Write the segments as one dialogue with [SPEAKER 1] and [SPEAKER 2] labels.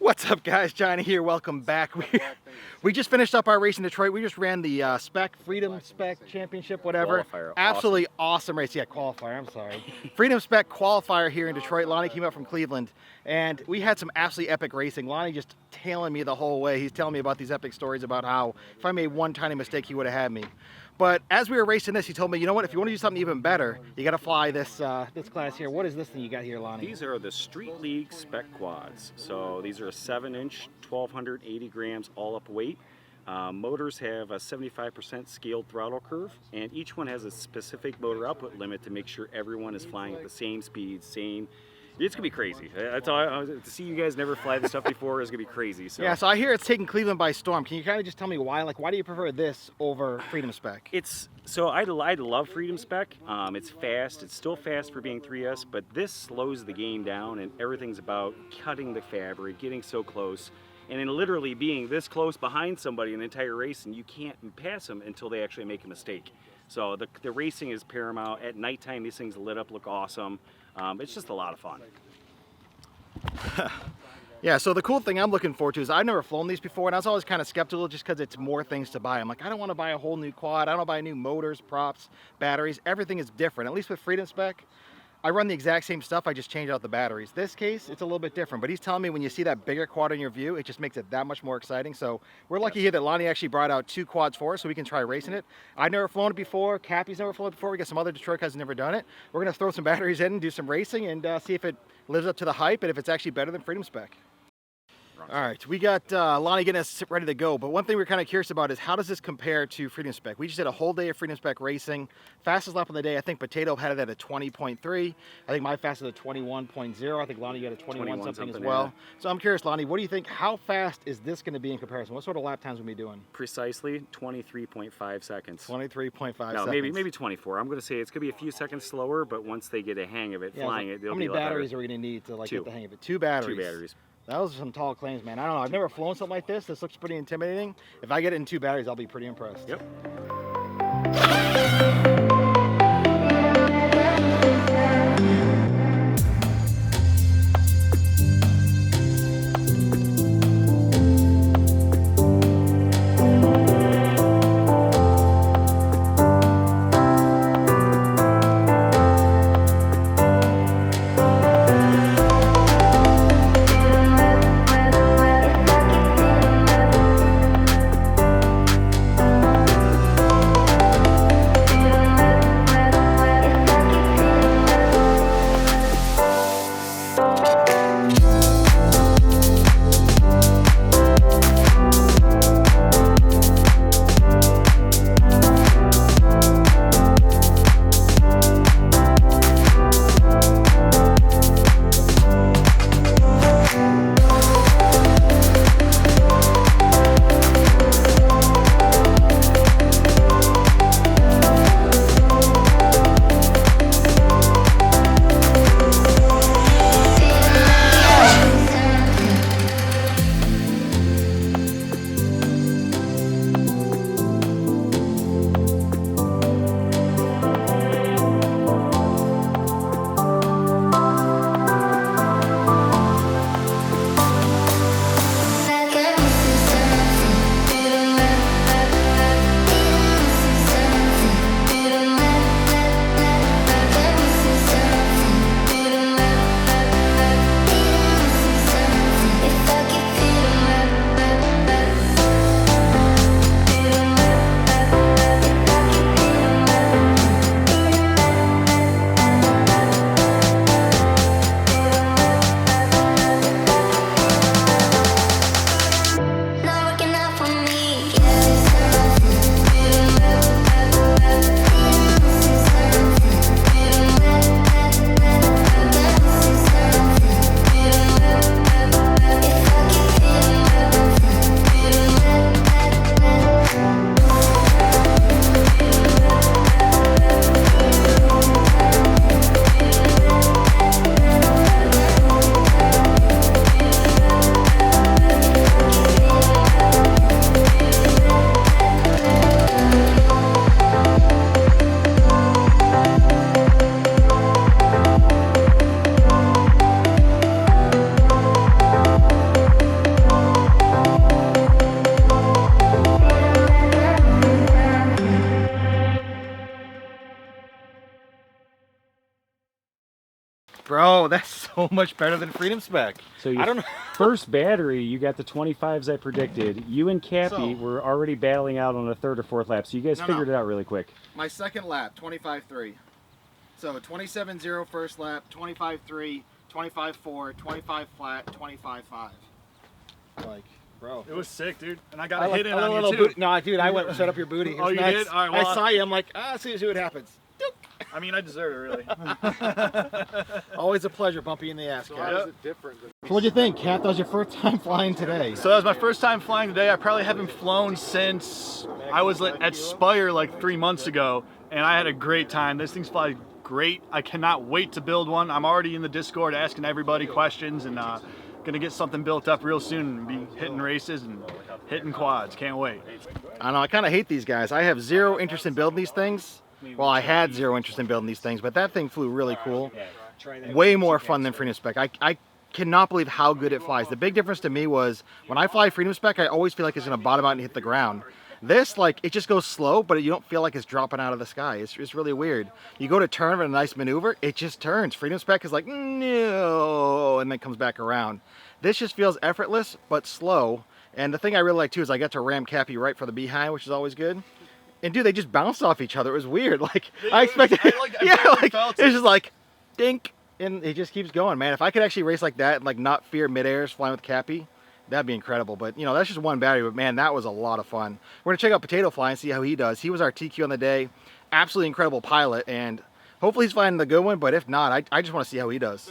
[SPEAKER 1] What's up, guys? Johnny here. Welcome back. We just finished up our race in Detroit. We just ran the Spec, Freedom Spec Championship, whatever.
[SPEAKER 2] Qualifier.
[SPEAKER 1] Absolutely awesome race. Yeah, qualifier. I'm sorry. Freedom Spec qualifier here in Detroit. Lonnie came up from Cleveland, and we had some absolutely epic racing. Lonnie just tailing me the whole way. He's telling me about these epic stories about how if I made one tiny mistake, he would have had me. But as we were racing this, he told me, you know what? If you want to do something even better, you got to fly this this class here. What is this thing you got here, Lonnie?
[SPEAKER 2] These are the Street League Spec quads. So these are a 7-inch, 1,280 grams all-up weight. Motors have a 75% scaled throttle curve, and each one has a specific motor output limit to make sure everyone is flying at the same speed, same. It's gonna be crazy. That's all. To see you guys never fly this stuff before is gonna be crazy. So.
[SPEAKER 1] Yeah, so I hear it's taking Cleveland by storm. Can you kind of just tell me why? Like, why do you prefer this over Freedom Spec?
[SPEAKER 2] I love Freedom Spec. It's fast. It's still fast for being 3S, but this slows the game down, and everything's about cutting the fabric, getting so close, and then literally being this close behind somebody an entire race, and you can't pass them until they actually make a mistake. So the racing is paramount. At nighttime, these things lit up, look awesome. It's just a lot of fun.
[SPEAKER 1] Yeah, so the cool thing I'm looking forward to is I've never flown these before, and I was always kind of skeptical just because it's more things to buy. I'm like, I don't want to buy a whole new quad. I don't want to buy new motors, props, batteries. Everything is different. At least with Freedom Spec, I run the exact same stuff. I just change out the batteries. This case, it's a little bit different, but he's telling me when you see that bigger quad in your view, it just makes it that much more exciting. So we're lucky here that Lonnie actually brought out 2 quads for us so we can try racing it. I've never flown it before. Cappy's never flown it before. We got some other Detroit guys who've never done it. We're going to throw some batteries in and do some racing and see if it lives up to the hype and if it's actually better than Freedom Spec. All right, we got Lonnie getting us ready to go, but one thing we're kind of curious about is how does this compare to Freedom Spec? We just did a whole day of Freedom Spec racing. Fastest lap of the day, I think Potato had it at a 20.3. I think my fastest at a 21.0. I think Lonnie got a 21 something as well. Yeah. So I'm curious, Lonnie, what do you think? How fast is this going to be in comparison? What sort of lap times will we be doing?
[SPEAKER 2] Precisely 23.5 seconds.
[SPEAKER 1] 23.5 seconds.
[SPEAKER 2] No, maybe 24. I'm going to say it's going to be a few seconds slower, but once they get a hang of it, flying it, they'll be a lot better.
[SPEAKER 1] How many batteries are we going to need to get the hang of it? 2 batteries.
[SPEAKER 2] 2 batteries.
[SPEAKER 1] Those are some tall claims, man. I don't know. I've never flown something like this. This looks pretty intimidating. If I get it in 2 batteries, I'll be pretty impressed.
[SPEAKER 2] Yep.
[SPEAKER 1] Bro, that's so much better than Freedom Spec.
[SPEAKER 2] So
[SPEAKER 1] I don't know.
[SPEAKER 2] first battery, you got the 25s I predicted. You and Cappy were already battling out on the third or fourth lap, so you guys figured it out really quick.
[SPEAKER 1] My second lap, 25.3. So 27.0 first lap, 25.3, 25.4, 25 flat, 25.5. Like, bro.
[SPEAKER 3] It was sick, dude. And I got a hit in on you, too.
[SPEAKER 1] Booty. No, dude, I went and set up your booty.
[SPEAKER 3] Oh, you did? All right, well,
[SPEAKER 1] I saw you. I'm like, see what happens.
[SPEAKER 3] I mean, I deserve it, really.
[SPEAKER 1] Always a pleasure bumping you in the ass, Cat.
[SPEAKER 3] How is
[SPEAKER 1] it different? So what'd you think, Cat? That was your first time flying today.
[SPEAKER 3] So that was my first time flying today. I probably haven't flown since I was at Spire like 3 months ago, and I had a great time. This thing's flying great. I cannot wait to build one. I'm already in the Discord asking everybody questions, and gonna get something built up real soon and be hitting races and hitting quads. Can't wait.
[SPEAKER 1] I know, I kind of hate these guys. I have zero interest in building these things. Well, I had zero interest in building these things, but that thing flew really cool. Way more fun than Freedom Spec. I cannot believe how good it flies. The big difference to me was when I fly Freedom Spec, I always feel like it's going to bottom out and hit the ground. This, like, it just goes slow, but you don't feel like it's dropping out of the sky. It's really weird. You go to turn with a nice maneuver, it just turns. Freedom Spec is like, no, and then comes back around. This just feels effortless, but slow. And the thing I really like, too, is I got to ram Cappy right for the behind, which is always good. And dude, they just bounced off each other. It was weird. Like I expected, it's just like, dink, and it just keeps going, man. If I could actually race like that and like not fear mid-airs flying with Cappy, that'd be incredible. But you know, that's just one battery. But man, that was a lot of fun. We're gonna check out Potato Fly and see how he does. He was our TQ on the day, absolutely incredible pilot, and hopefully he's flying the good one. But if not, I just want to see how he does.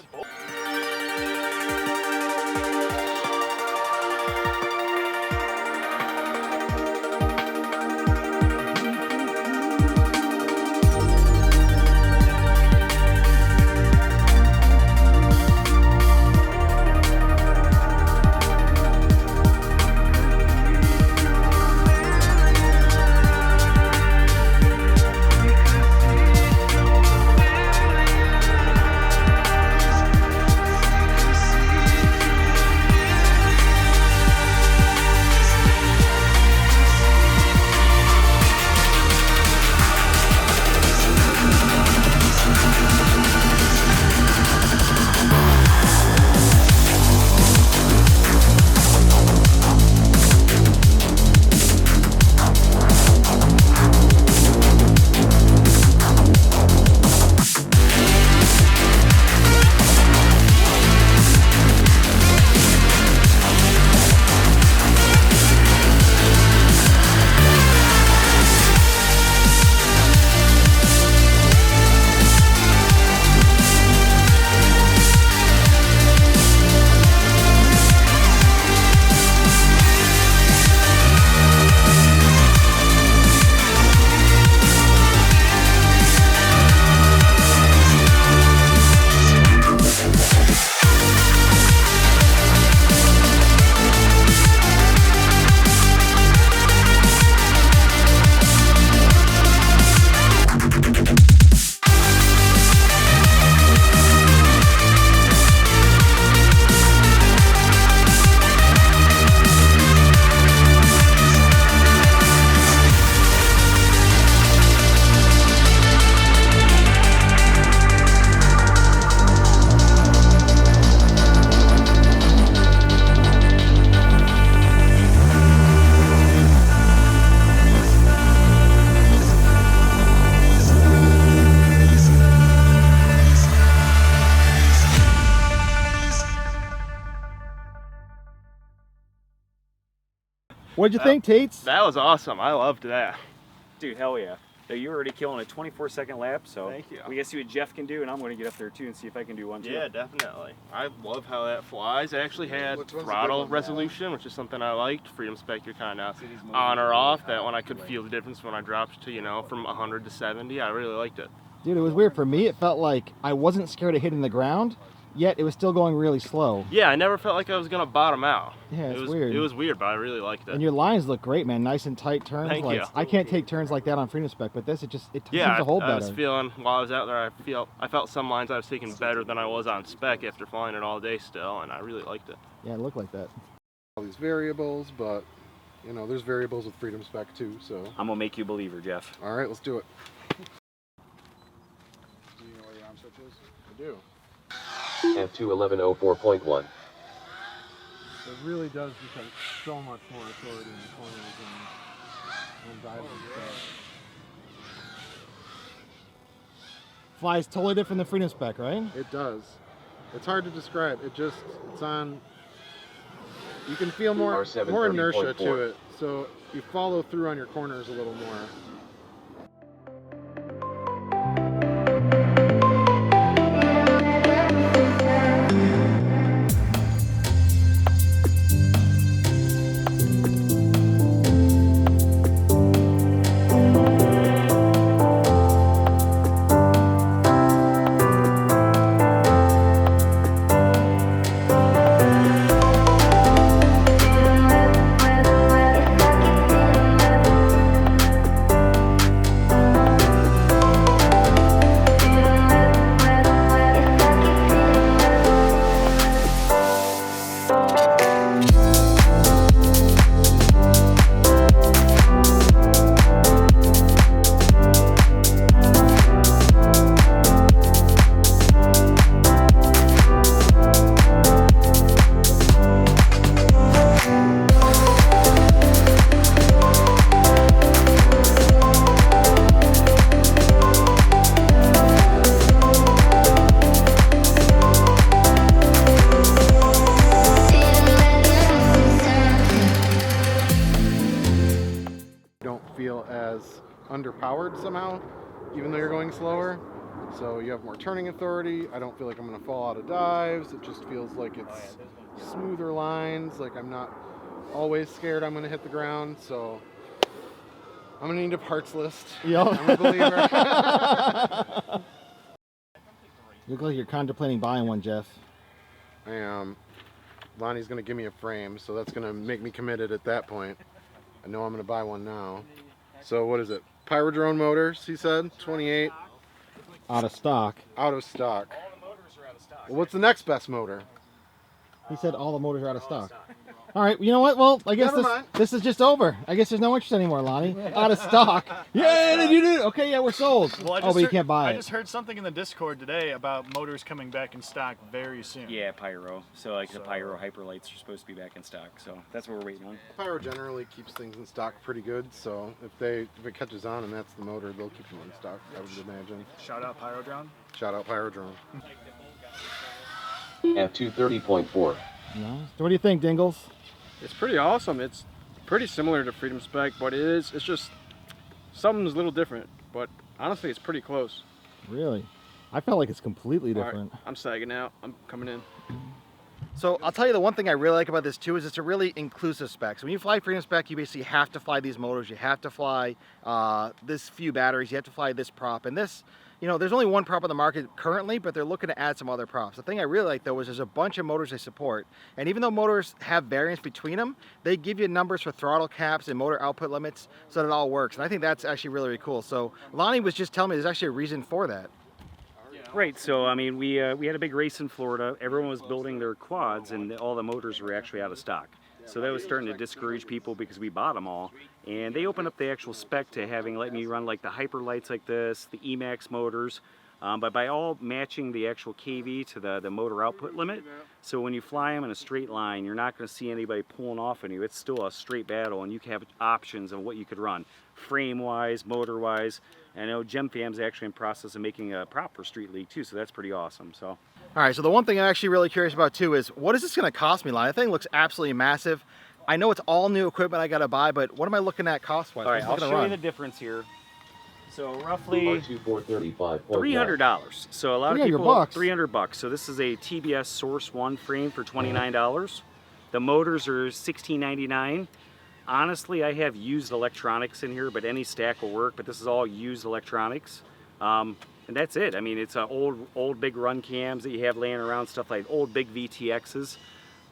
[SPEAKER 1] What'd you think, Tates?
[SPEAKER 4] That was awesome. I loved that.
[SPEAKER 2] Dude, hell yeah. You're already killing a 24-second lap, so
[SPEAKER 4] Thank you.
[SPEAKER 2] we gotta see what Jeff can do, and I'm gonna get up there too and see if I can do one too.
[SPEAKER 4] Yeah, definitely. I love how that flies. It actually had throttle resolution, which is something I liked. Freedom Spec, you're kind of on or off. That one I could feel the difference when I dropped to, you know, from 100 to 70. I really liked it.
[SPEAKER 1] Dude, it was weird. For me, it felt like I wasn't scared of hitting the ground, yet it was still going really slow.
[SPEAKER 4] Yeah, I never felt like I was going to bottom out.
[SPEAKER 1] Yeah,
[SPEAKER 4] it was
[SPEAKER 1] weird.
[SPEAKER 4] It was weird, but I really liked it.
[SPEAKER 1] And your lines look great, man. Nice and tight turns.
[SPEAKER 4] Thank you.
[SPEAKER 1] I can't take turns like that on Freedom Spec, but this, it seems
[SPEAKER 4] yeah,
[SPEAKER 1] to hold
[SPEAKER 4] I
[SPEAKER 1] better.
[SPEAKER 4] was feeling, while I was out there, I felt some lines I was taking better than I was on Spec after flying it all day still, and I really liked it.
[SPEAKER 1] Yeah, it looked like that.
[SPEAKER 5] All these variables, but you know, there's variables with Freedom Spec too, so.
[SPEAKER 2] I'm gonna make you a believer, Jeff.
[SPEAKER 5] All right, let's do it. Do you know where your arm switch is? I do.
[SPEAKER 6] F21104.1.
[SPEAKER 5] It really does become so much more authority in the corners and driving.
[SPEAKER 1] Flies totally different than Freedom Spec, right?
[SPEAKER 5] It does. It's hard to describe. It's on. You can feel more inertia to it, so you follow through on your corners a little more. Feel as underpowered somehow, even though you're going slower. So you have more turning authority. I don't feel like I'm going to fall out of dives. It just feels like it's smoother lines. Like I'm not always scared I'm going to hit the ground. So I'm going to need a parts list.
[SPEAKER 1] Yep.
[SPEAKER 5] I'm a believer.
[SPEAKER 1] You look like you're contemplating buying one, Jeff.
[SPEAKER 5] I am. Lonnie's going to give me a frame, so that's going to make me committed at that point. I know I'm going to buy one now. So what is it? Pyrodrone motors, he said, 28.
[SPEAKER 1] Out of stock.
[SPEAKER 5] Out of stock. Well, what's the next best motor?
[SPEAKER 1] He said all the motors are out of stock. All right, you know what? Well, I guess
[SPEAKER 5] Never mind.
[SPEAKER 1] this is just over. I guess there's no interest anymore, Lonnie. Out of stock. Yeah, did you do? Okay, yeah, we're sold.
[SPEAKER 3] Well,
[SPEAKER 1] Oh, but you can't buy
[SPEAKER 3] I
[SPEAKER 1] it.
[SPEAKER 3] just heard something in the Discord today about motors coming back in stock very soon.
[SPEAKER 2] Yeah, Pyro. So the Pyro Hyperlights are supposed to be back in stock. So that's what we're waiting on.
[SPEAKER 5] Pyro generally keeps things in stock pretty good, so if it catches on and that's the motor, they'll keep them in stock, I would imagine.
[SPEAKER 3] Shout out Pyrodrone.
[SPEAKER 5] Shout out Pyrodrone.
[SPEAKER 6] F230.4.
[SPEAKER 1] No? So what do you think, Dingles?
[SPEAKER 7] It's pretty awesome. It's pretty similar to Freedom Spec, but it's just something's a little different. But honestly, it's pretty close.
[SPEAKER 1] Really? I felt like it's completely
[SPEAKER 7] All right,
[SPEAKER 1] different.
[SPEAKER 7] I'm sagging out. I'm coming in.
[SPEAKER 1] So I'll tell you the one thing I really like about this too is it's a really inclusive spec. So when you fly Freedom Spec, you basically have to fly these motors, you have to fly this few batteries, you have to fly this prop, and this, you know, there's only one prop on the market currently, but they're looking to add some other props. The thing I really like though is there's a bunch of motors they support, and even though motors have variance between them, they give you numbers for throttle caps and motor output limits so that it all works, and I think that's actually really, really cool. So Lonnie was just telling me there's actually a reason for that.
[SPEAKER 2] Right, so I mean, we had a big race in Florida. Everyone was building their quads, and all the motors were actually out of stock. So that was starting to discourage people because we bought them all. And they opened up the actual spec to letting me run like the hyper lights like this, the Emax motors, but by all matching the actual KV to the motor output limit. So when you fly them in a straight line, you're not going to see anybody pulling off on you. It's still a straight battle, and you can have options of what you could run, frame-wise, motor-wise. I know GemFam's actually in process of making a prop for Street League too, so that's pretty awesome. So,
[SPEAKER 1] all right, so the one thing I'm actually really curious about too is what is this going to cost me, Lonnie? That thing looks absolutely massive. I know it's all new equipment I got to buy, but what am I looking at cost-wise?
[SPEAKER 2] all right, I'll
[SPEAKER 1] What's it
[SPEAKER 2] show
[SPEAKER 1] gonna
[SPEAKER 2] you
[SPEAKER 1] run?
[SPEAKER 2] the difference here. So roughly
[SPEAKER 6] R2435.1.
[SPEAKER 2] $300. So a lot of
[SPEAKER 1] $300
[SPEAKER 2] people,
[SPEAKER 1] bucks.
[SPEAKER 2] $300. So this is a TBS Source 1 frame for $29. The motors are $16.99. Honestly, I have used electronics in here, but any stack will work, but this is all used electronics. And that's it. I mean, it's old big run cams that you have laying around, stuff like old big VTXs.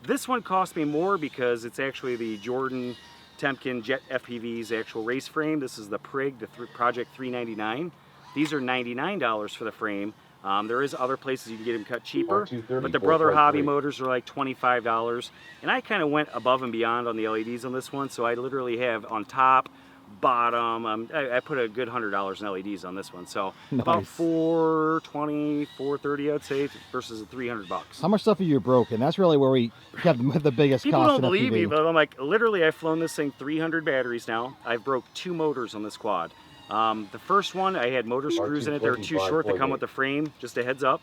[SPEAKER 2] This one cost me more because it's actually the Jordan Temkin Jet FPV's actual race frame. This is the Prig, the Project 399. These are $99 for the frame. There is other places you can get them cut cheaper, but the Brother Hobby motors are like $25. And I kind of went above and beyond on the LEDs on this one, so I literally have on top bottom. I put a good $100 in LEDs on this one, so about
[SPEAKER 1] Nice.
[SPEAKER 2] $420, $430, I'd say, versus the $300.
[SPEAKER 1] How much stuff have you broken? That's really where we have the biggest
[SPEAKER 2] People
[SPEAKER 1] cost
[SPEAKER 2] don't
[SPEAKER 1] in
[SPEAKER 2] believe me,
[SPEAKER 1] FPV.
[SPEAKER 2] but I'm like, literally, I've flown this thing 300 batteries now. I've broke 2 motors on this quad. The first one, I had motor screws in it. They were too short to come with the frame, just a heads up.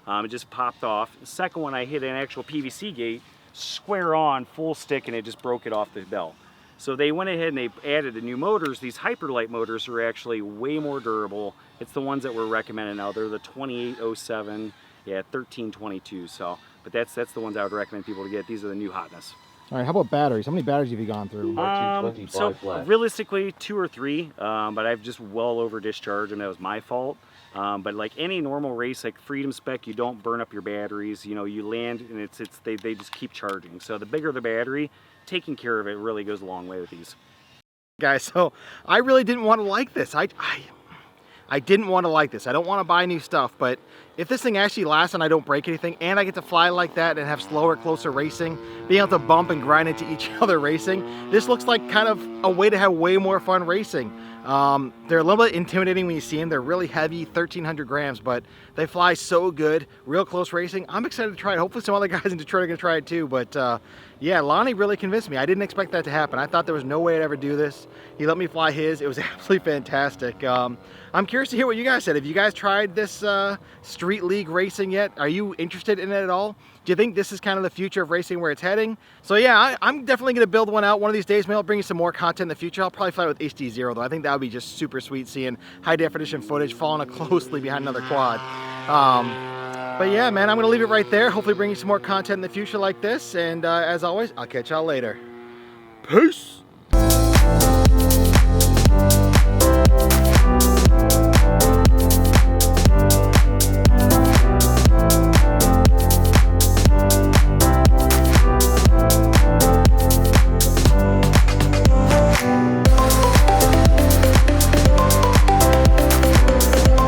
[SPEAKER 2] It just popped off. The second one, I hit an actual PVC gate, square on, full stick, and it just broke it off the bell. So they went ahead and they added the new motors. These Hyperlight motors are actually way more durable. It's the ones that we're recommending now. They're the 2807, yeah, 1322. So, but that's the ones I would recommend people to get. These are the new hotness.
[SPEAKER 1] All right, how about batteries? How many batteries have you gone through?
[SPEAKER 2] So realistically 2 or 3, but I've just well over discharged, and that was my fault. But like any normal race, like Freedom Spec, you don't burn up your batteries. You know, you land and they just keep charging. So the bigger the battery, taking care of it really goes a long way with these.
[SPEAKER 1] Guys, so I really didn't want to like this. I didn't want to like this. I don't want to buy new stuff, but if this thing actually lasts and I don't break anything, and I get to fly like that and have slower, closer racing, being able to bump and grind into each other racing, this looks like kind of a way to have way more fun racing. They're a little bit intimidating when you see them. They're really heavy, 1,300 grams, but they fly so good. Real close racing. I'm excited to try it. Hopefully some other guys in Detroit are going to try it too, but yeah, Lonnie really convinced me. I didn't expect that to happen. I thought there was no way I'd ever do this. He let me fly his. It was absolutely fantastic. I'm curious to hear what you guys said. Have you guys tried this street league racing yet? Are you interested in it at all? Do you think this is kind of the future of racing, where it's heading? So yeah, I'm definitely going to build one out one of these days. Maybe I'll bring you some more content in the future. I'll probably fly with HD0 though. I think that would be just super sweet, seeing high definition footage following up closely behind another quad. But yeah, man, I'm going to leave it right there. Hopefully bring you some more content in the future like this. And as always, I'll catch y'all later. Peace!